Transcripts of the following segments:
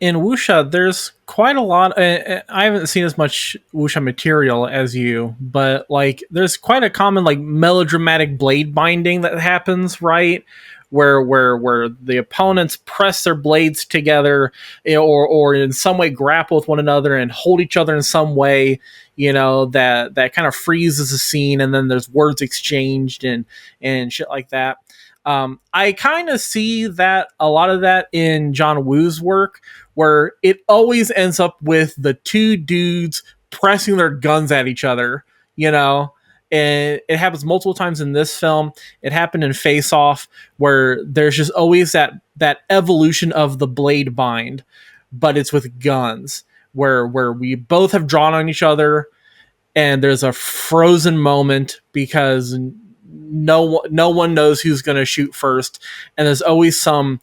in wuxia, there's quite a lot. I haven't seen as much wuxia material as you, but like, there's quite a common like melodramatic blade binding that happens, right? Where the opponents press their blades together, or in some way grapple with one another and hold each other in some way, that kind of freezes the scene, and then there's words exchanged and shit like that. I kind of see that a lot of that in John Woo's work, where it always ends up with the two dudes pressing their guns at each other, you know. And it happens multiple times in this film. It happened in Face Off, where there's just always that evolution of the blade bind, but it's with guns, where we both have drawn on each other, and there's a frozen moment because no one knows who's going to shoot first, and there's always some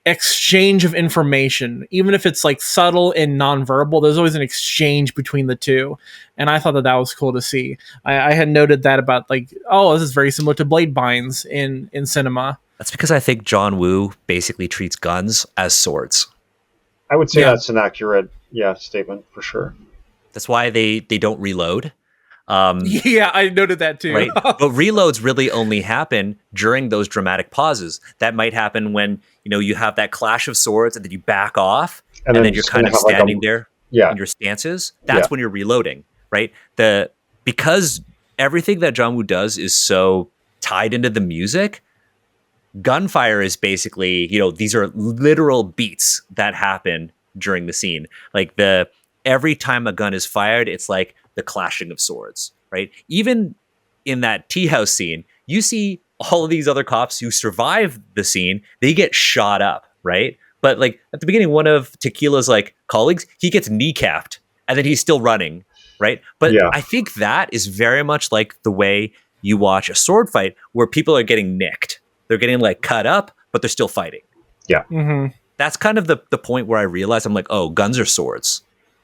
exchange of information, even if it's like subtle and nonverbal. There's always an exchange between the two, and I thought that was cool to see. I had noted that about like, oh, this is very similar to blade binds in cinema. That's because I think John Woo basically treats guns as swords. I would say that's an accurate statement for sure. That's why they don't reload. Yeah, I noted that too. Right? But reloads really only happen during those dramatic pauses. That might happen when you have that clash of swords, and then you back off, and then you're kind of standing there in your stances. That's when you're reloading, right? Because everything that John Woo does is so tied into the music. Gunfire is basically, these are literal beats that happen during the scene. Like every time a gun is fired, it's like the clashing of swords, right? Even in that tea house scene, you see all of these other cops who survive the scene, they get shot up, right? But like at the beginning, one of Tequila's like colleagues, he gets kneecapped, and then he's still running, right? But I think that is very much like the way you watch a sword fight, where people are getting nicked. They're getting like cut up, but they're still fighting. Yeah. Mm-hmm. That's kind of the point where I realized, I'm like, oh, guns are swords.